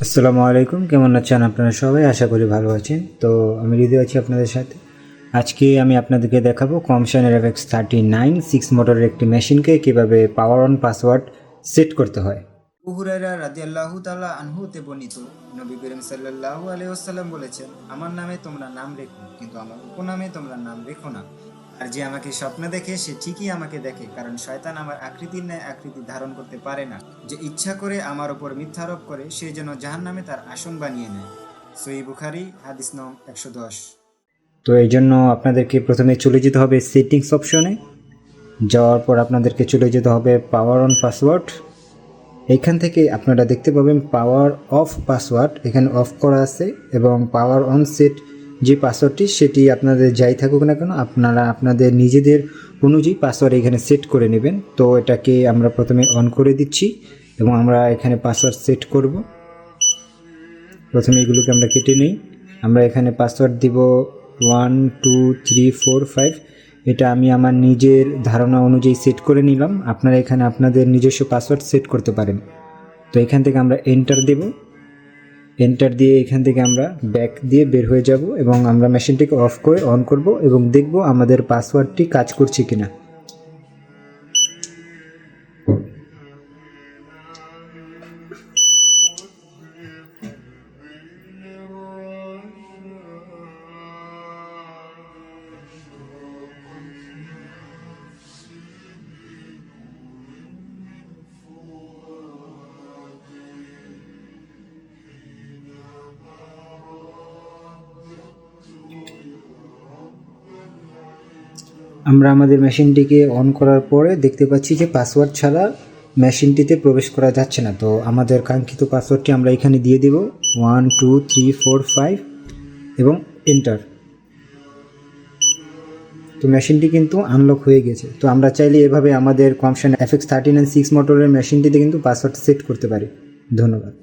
আসসালামু আলাইকুম, কেমন আছেন আপনারা সবাই? আশা করি ভালো আছেন। তো আমি হৃদয় আছি আপনাদের সাথে। আজকে আমি আপনাদেরকে দেখাবো কমশানের FX39 6 মোটরের একটি মেশিনকে কিভাবে পাওয়ার অন পাসওয়ার্ড সেট করতে হয়। আবু হুরায়রা রাদিয়াল্লাহু তাআলা আনহুতে বর্ণিত, নবী করিম সাল্লাল্লাহু আলাইহি ওয়াসাল্লাম বলেছেন, আমার নামে তোমরা নাম রেখো, কিন্তু আমার উপনামে তোমরা নাম রেখো না। আর যে আমাকে স্বপ্নে দেখে সে ঠিকই আমাকে দেখে, কারণ শয়তান আমার আকৃতির ন্যায় আকৃতি ধারণ করতে পারে না। যে ইচ্ছা করে আমার উপর মিথ্যারোপ করে সে যেন জাহান্নামে তার আসন বানিয়ে নেয়। সহিহ বুখারী হাদিস নং 110। তো এই জন্য আপনাদেরকে প্রথমে চলে যেতে হবে সেটিংস অপশনে। যাওয়ার পর আপনাদেরকে চলে যেতে হবে পাওয়ার অন পাসওয়ার্ড। এইখান থেকে আপনারা দেখতে পাবেন পাওয়ার অফ পাসওয়ার্ড, এখানে অফ করা আছে, এবং পাওয়ার অন সেট যে পাসওয়ার্ডটি সেটি আপনাদের যাই থাকুক না কেন আপনারা আপনাদের নিজেদের অনুযায়ী পাসওয়ার্ড এখানে সেট করে নেবেন। তো এটাকে আমরা প্রথমে অন করে দিচ্ছি এবং আমরা এখানে পাসওয়ার্ড সেট করব। প্রথমে এগুলোকে আমরা কেটে নিই। আমরা এখানে পাসওয়ার্ড দিব 1 2 3 4 5। এটা আমি আমার নিজের ধারণা অনুযায়ী সেট করে নিলাম। আপনারা এখানে আপনাদের নিজস্ব পাসওয়ার্ড সেট করতে পারেন। তো এখান থেকে আমরা এন্টার দেব। এন্টার দিয়ে এখান থেকে আমরা ব্যাক দিয়ে বের হয়ে যাব এবং আমরা মেশিনটিকে অফ করে অন করব এবং দেখব আমাদের পাসওয়ার্ডটি কাজ করছে কিনা। আমরা আমাদের মেশিনটিকে অন করার পরে দেখতে পাচ্ছি যে পাসওয়ার্ড ছাড়া মেশিনটিতে প্রবেশ করা যাচ্ছে না। তো আমাদের কাঙ্ক্ষিত পাসওয়ার্ডটি আমরা এখানে দিয়ে দেব 1 2 3 4 5 এবং এন্টার। তো মেশিনটি কিন্তু আনলক হয়ে গেছে। তো আমরা চাইলে এভাবে আমাদের কমশান FX39 6 মোটরের মেশিনটিতে কিন্তু পাসওয়ার্ড সেট করতে পারি। ধন্যবাদ।